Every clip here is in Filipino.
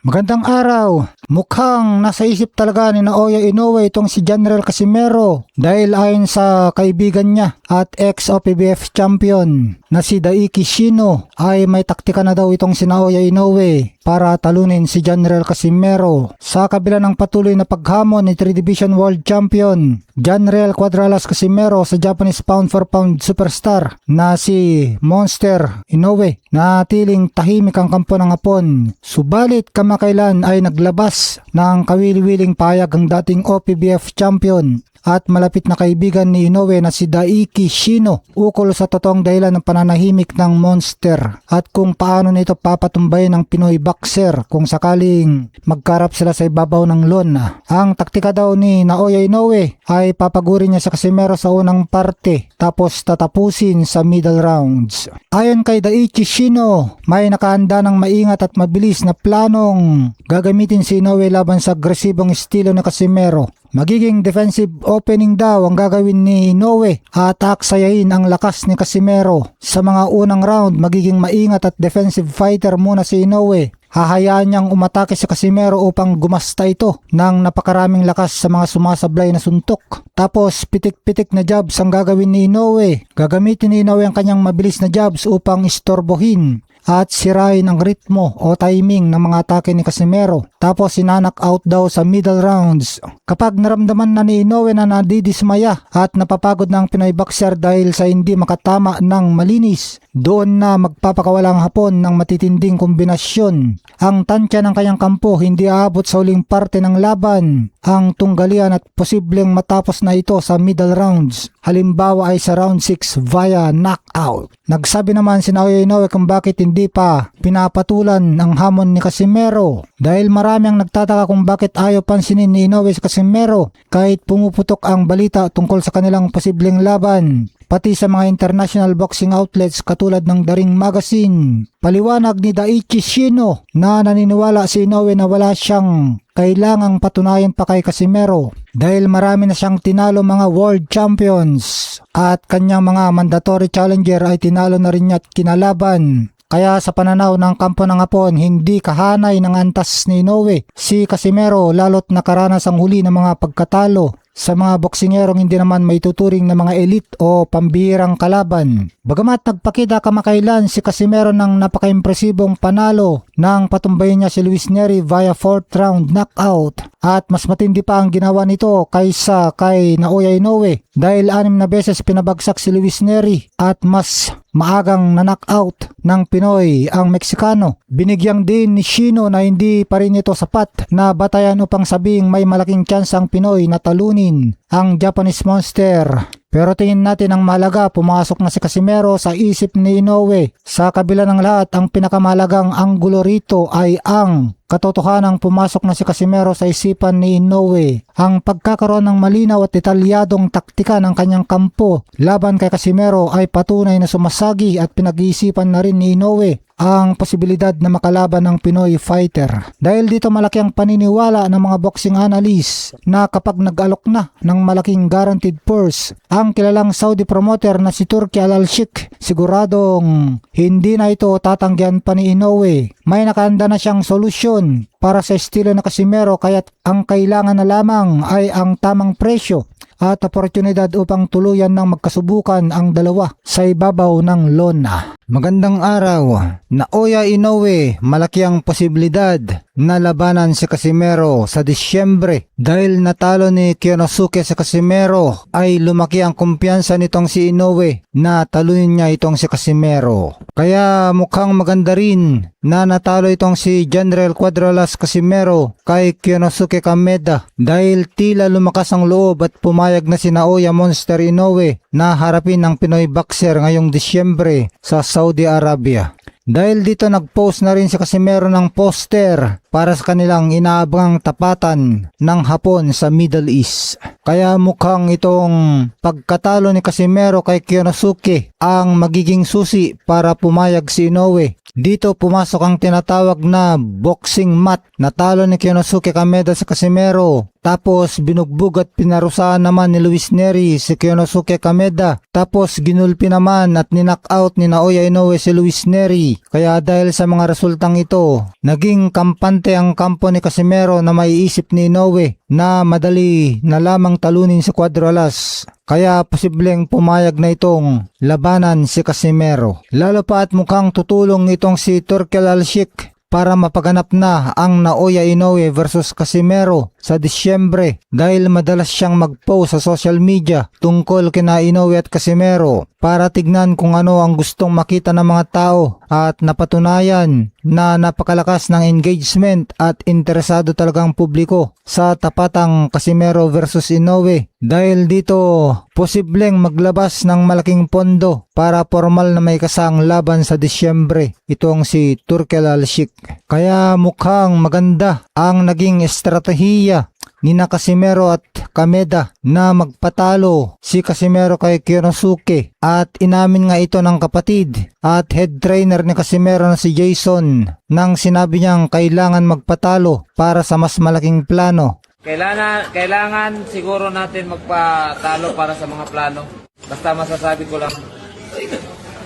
Magandang araw. Mukhang nasa isip talaga ni Naoya Inoue itong si General Casimero dahil ayon sa kaibigan niya at ex-OPBF champion na si Daiki Shino ay may taktika na daw itong si Naoya Inoue para talunin si General Casimero sa kabila ng patuloy na paghamon ni 3 Division World Champion General Cuadralas Casimero sa Japanese pound for pound superstar na si Monster Inoue na tiling tahimik ang kampo ng Hapon. Subalit kamakailan ay naglabas ng kawili-wiling payag ang dating OPBF champion at malapit na kaibigan ni Inoue na si Daiki Shino ukol sa totoong dahilan ng pananahimik ng Monster at kung paano nito papatumbayin ng Pinoy boxer kung sakaling magkarap sila sa ibabaw ng lona. Ang taktika daw ni Naoya Inoue ay papagurin niya sa Casimero sa unang parte tapos tatapusin sa middle rounds. Ayon kay Daichi Shino, may nakahanda ng maingat at mabilis na planong gagamitin si Inoue laban sa agresibong estilo ng Casimero. Magiging defensive opening daw ang gagawin ni Inoue at aksayahin ang lakas ni Casimero. Sa mga unang round, magiging maingat at defensive fighter muna si Inoue. Hahayaan niyang umatake sa Casimero upang gumasta ito ng napakaraming lakas sa mga sumasablay na suntok. Tapos pitik-pitik na jabs ang gagawin ni Inoue. Gagamitin ni Inoue ang kanyang mabilis na jabs upang istorbohin at sirain ang ritmo o timing ng mga atake ni Casimero. Tapos sinanak out daw sa middle rounds. Kapag naramdaman na ni Inoue na nadidismaya at napapagod na ang Pinoy boxer dahil sa hindi makatama ng malinis, doon na magpapakawalang Hapon ng matitinding kombinasyon. Ang tansya ng kanyang kampo hindi aabot sa huling parte ng laban. Ang tunggalian at posibleng matapos na ito sa middle rounds. Halimbawa ay sa round 6 via knockout. Nagsabi naman si Naoya Inoue kung bakit hindi pa pinapatulan ang hamon ni Casimero. Dahil marami ang nagtataka kung bakit ayaw pansinin ni Inoue si Casimero kahit pumuputok ang balita tungkol sa kanilang posibleng laban. Pati sa mga international boxing outlets katulad ng The Ring Magazine. Paliwanag ni Daichi Shino na naniniwala si Inoue na wala siyang kailangang patunayan pa kay Casimero dahil marami na siyang tinalo mga world champions at kanyang mga mandatory challenger ay tinalo na rin niya at kinalaban. Kaya sa pananaw ng kampo ng Hapon, hindi kahanay ng antas ni Inoue si Casimero lalo't nakaranas ang huli ng mga pagkatalo sa mga boksingerong hindi naman may tuturing na mga elite o pambihirang kalaban. Bagamat nagpakita kamakailan si Casimero ng napaka-impresibong panalo nang patumbayin niya si Luis Nery via 4th round knockout at mas matindi pa ang ginawa nito kaysa kay Naoya Inoue dahil 6 na beses pinabagsak si Luis Nery at mas maagang na-knockout ng Pinoy ang Meksikano. Binigyang din ni Shino na hindi pa rin ito sapat na batayan upang sabing may malaking chance ang Pinoy na talunin ang Japanese Monster. Pero tingin natin ang mahalaga, pumasok na si Casimero sa isip ni Inoue. Sa kabila ng lahat, ang pinakamahalagang anggulo rito ay ang katotohanang pumasok na si Casimero sa isipan ni Inoue. Ang pagkakaroon ng malinaw at detalyadong taktika ng kanyang kampo laban kay Casimero ay patunay na sumasagi at pinag-iisipan na rin ni Inoue ang posibilidad na makalaban ng Pinoy fighter. Dahil dito malaki ang paniniwala ng mga boxing analysts na kapag nag-alok na ng malaking guaranteed purse ang kilalang Saudi promoter na si Turki Al-Sheikh, siguradong hindi na ito tatanggihan pa ni Inoue. May nakahanda na siyang solusyon para sa estilo na Casimero kaya't ang kailangan na lamang ay ang tamang presyo at oportunidad upang tuluyan ng magkasubukan ang dalawa sa ibabaw ng lona. Magandang araw. Naoya Inoue, malaki ang posibilidad na labanan si Casimero sa Disyembre. Dahil natalo ni Kyonosuke sa Casimero ay lumaki ang kumpiyansa nitong si Inoue na talunin niya itong si Casimero. Kaya mukhang maganda rin na natalo itong si General Cuadralas Casimero kay Kyonosuke Kameda dahil tila lumakas ang loob at pumayag na si Naoya Monster Inoue na harapin ang Pinoy boxer ngayong Disyembre sa Saudi Arabia. Dahil dito nagpost na rin si Casimero ng poster para sa kanilang inaabangang tapatan ng Hapon sa Middle East. Kaya mukhang itong pagkatalo ni Casimero kay Kyonosuke ang magiging susi para pumayag si Inoue Dito pumasok ang tinatawag na boxing mat. Natalo ni Konosuke Kameda sa Casimero. Tapos binugbog at pinarusahan naman ni Luis Neri si Konosuke Kameda. Tapos ginulpi naman at ninockout ni Naoya Inoue si Luis Neri. Kaya dahil sa mga resultang ito, naging kampante ang kampo ni Casimero na maiisip ni Inoue na madali na lamang talunin si Cuadro Alas. Kaya posibleng pumayag na itong labanan si Casimero. Lalo pa at mukhang tutulong itong si Turkel Alshik para mapaganap na ang Naoya Inoue versus Casimero sa Disyembre dahil madalas siyang mag-post sa social media tungkol kina Inoue at Casimero para tignan kung ano ang gustong makita ng mga tao at napatunayan na napakalakas ng engagement at interesado talagang publiko sa tapatang Casimero versus Inoue. Dahil dito, posibleng maglabas ng malaking pondo para formal na may kasang laban sa Disyembre. Itong si Turkel Alshik. Kaya mukhang maganda ang naging estratehiya ni na Casimero at Kameda na magpatalo si Casimero kay Konosuke at inamin nga ito ng kapatid at head trainer ni Casimero na si Jason nang sinabi niyang kailangan magpatalo para sa mas malaking plano. Kailangan siguro natin magpatalo para sa mga plano. Basta masasabi ko lang,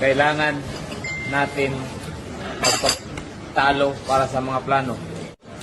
kailangan natin magpatalo para sa mga plano.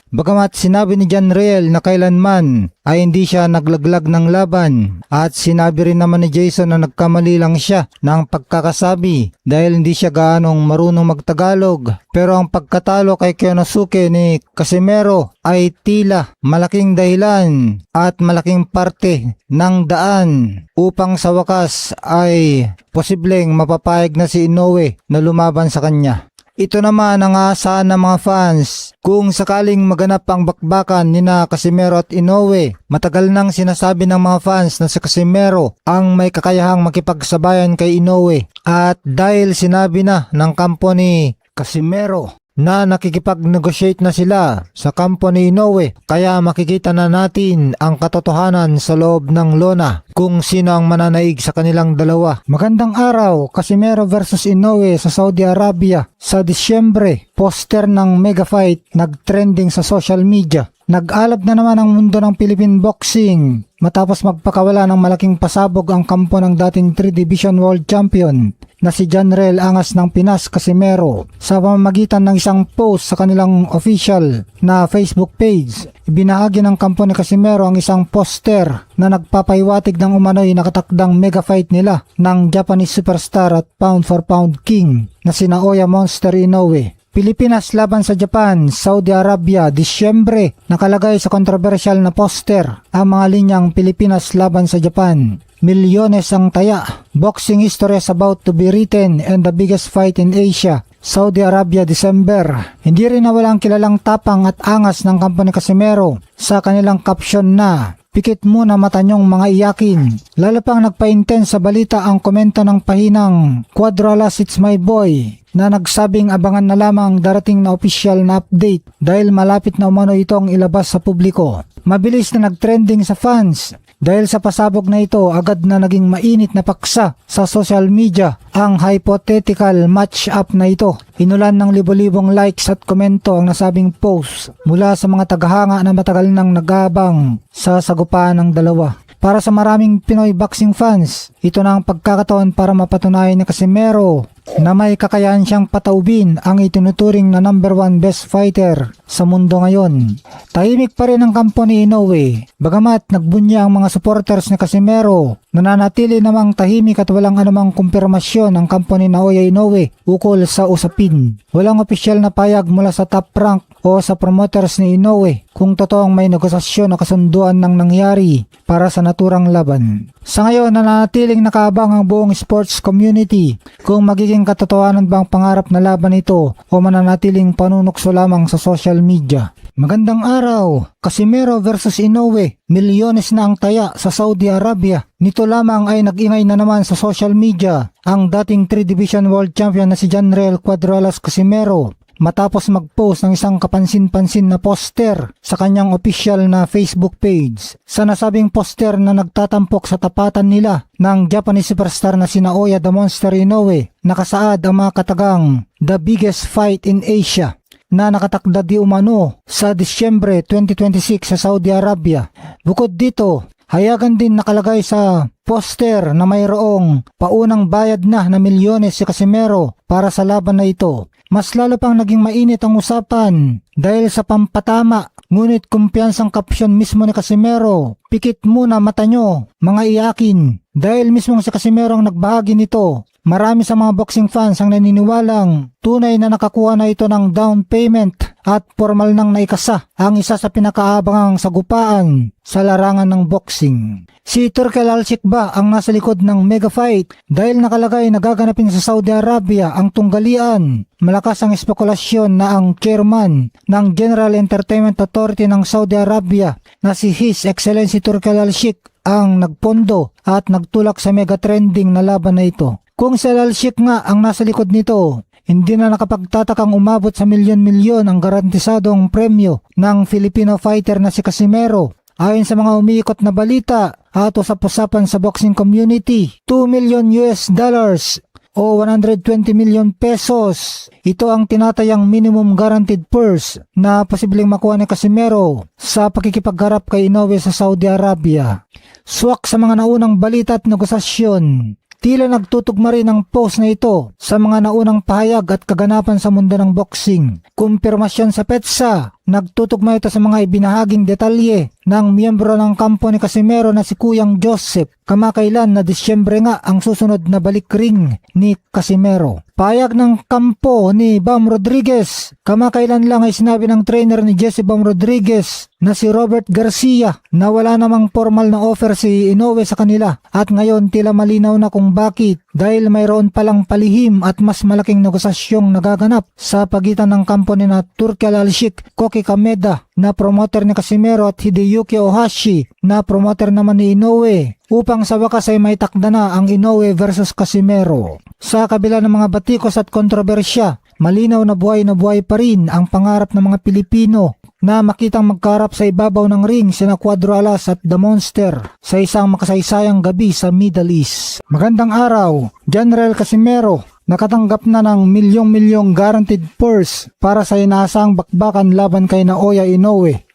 Bagamat sinabi ni John Riel na kailanman ay hindi siya naglaglag ng laban at sinabi rin naman ni Jason na nagkamali lang siya ng pagkakasabi dahil hindi siya gaanong marunong magtagalog. Pero ang pagkatalo kay Konosuke ni Casimero ay tila malaking dahilan at malaking parte ng daan upang sa wakas ay posibleng mapapayag na si Inoue na lumaban sa kanya. Ito naman ang aasahan ng mga fans kung sakaling maganap ang bakbakan nina Casimero at Inoue. Matagal nang sinasabi ng mga fans na si Casimero ang may kakayahang makipagsabayan kay Inoue. At dahil sinabi na ng kampo ni Casimero na nakikipag-negotiate na sila sa kampo ni Inoue, kaya makikita na natin ang katotohanan sa loob ng lona kung sino ang mananaig sa kanilang dalawa. Magandang araw, Casimero versus Inoue sa Saudi Arabia sa Disyembre. Poster ng mega fight nagtrending sa social media. Nag-alab na naman ang mundo ng Philippine boxing matapos magpakawala ng malaking pasabog ang kampo ng dating 3 Division World Champion na si John Riel Angas ng Pinas Casimero. Sa pamamagitan ng isang post sa kanilang official na Facebook page, ibinahagi ng kampo ni Casimero ang isang poster na nagpapahiwatig ng umano'y nakatakdang mega fight nila ng Japanese superstar at pound for pound king na si Naoya Monster Inoue. Pilipinas laban sa Japan, Saudi Arabia, Disyembre. Nakalagay sa kontrobersyal na poster ang mga linyang Pilipinas laban sa Japan. Milyones ang taya. Boxing history is about to be written and the biggest fight in Asia. Saudi Arabia, December. Hindi rin nawalang kilalang tapang at angas ng kampo ni Casimero sa kanilang caption na pikit muna mata nyong mga iyakin. Lalo pang nagpa-intense sa balita ang komento ng pahinang Cuadro Alas It's My Boy na nagsabing abangan na lamang darating na official na update dahil malapit na umano itong ilabas sa publiko. Mabilis na nagtrending sa fans dahil sa pasabog na ito agad na naging mainit na paksa sa social media ang hypothetical match-up na ito. Inulan ng libo-libong likes at komento ang nasabing post mula sa mga tagahanga na matagal nang nag-aabang sa sagupaan ng dalawa. Para sa maraming Pinoy boxing fans, ito na ang pagkakataon para mapatunayan ni Casimero na may kakayahan siyang pataubin ang itinuturing na number 1 best fighter sa mundo ngayon. Tahimik pa rin ang kampo ni Inoue, bagamat nagbunya ang mga supporters ni Casimero. Nananatili namang tahimik at walang anumang kumpirmasyon ang kampo ni Naoya Inoue ukol sa usapin. Walang opisyal na payag mula sa top rank o sa promoters ni Inoue kung totoong may negosasyon o kasunduan ng nangyari para sa naturang laban. Sa ngayon, nananatiling nakaabang ang buong sports community kung magiging katotohanan bang pangarap na laban ito o mananatiling panunukso lamang sa social media. Magandang araw, Casimero versus Inoue. Milyones na ang taya sa Saudi Arabia. Nito lamang ay nag-ingay na naman sa social media ang dating 3 Division World Champion na si John Riel Cuadro Alas Casimero matapos mag-post ng isang kapansin-pansin na poster sa kanyang official na Facebook page. Sa nasabing poster na nagtatampok sa tapatan nila ng Japanese superstar na si Naoya the Monster Inoue, nakasaad ang mga katagang "The biggest fight in Asia" na nakatakda di umano sa Disyembre 2026 sa Saudi Arabia. Bukod dito, hayagan din nakalagay sa poster na mayroong paunang bayad na milyones si Casimero para sa laban na ito. Mas lalo pang naging mainit ang usapan dahil sa pampatama, ngunit kumpiyansang kapsyon mismo ni Casimero, "Pikit muna mata nyo, mga iyakin." Dahil mismong si Casimero ang nagbahagi nito, marami sa mga boxing fans ang naniniwalang tunay na nakakuha na ito ng down payment at formal nang naikasa ang isa sa pinakaabangang sagupaan sa larangan ng boxing. Si Turkel Alchik ba ang nasa likod ng mega fight dahil nakalagay na gaganapin sa Saudi Arabia ang tunggalian? Malakas ang espekulasyon na ang chairman ng General Entertainment Authority ng Saudi Arabia na si His Excellency Turkel Alchik ang nagpondo at nagtulak sa mega trending na laban na ito. Kung si Alchik nga ang nasa likod nito, hindi na nakapagtatakang umabot sa milyon-milyon ang garantisadong premyo ng Filipino fighter na si Casimero. Ayon sa mga umiikot na balita at usap-usapan sa boxing community, $2 million o 120 million pesos. Ito ang tinatayang minimum guaranteed purse na posibleng makuha ni Casimero sa pakikipagharap kay Inoue sa Saudi Arabia. Swak sa mga naunang balita at negosasyon, tila nagtutugma rin ang post na ito sa mga naunang pahayag at kaganapan sa mundo ng boxing. Kumpirmasyon sa PETSA, nagtutugma ito sa mga ibinahaging detalye ng miyembro ng kampo ni Casimero na si Kuyang Joseph. Kamakailan na Disyembre nga ang susunod na balik ring ni Casimero. Pahayag ng kampo ni Bam Rodriguez, kamakailan lang ay sinabi ng trainer ni Jesse Bam Rodriguez na si Robert Garcia na wala namang formal na offer si Inoue sa kanila at ngayon tila malinaw na kung bakit, dahil mayroon palang palihim at mas malaking negosasyong nagaganap sa pagitan ng kampo ni na Turkel Alchik, Koki Kameda na promoter ni Casimero at Hideyuki Ohashi na promoter naman ni Inoue upang sa wakas ay may takda na ang Inoue versus Casimero. Sa kabila ng mga batikos at kontrobersya, malinaw na buhay pa rin ang pangarap ng mga Pilipino na makitang magkarap sa ibabaw ng ring sina Cuadro Alas at The Monster sa isang makasaysayang gabi sa Middle East. Magandang araw, General Casimero. Nakatanggap na ng milyong-milyong guaranteed purse para sa inaasang bakbakan laban kay Naoya Inoue.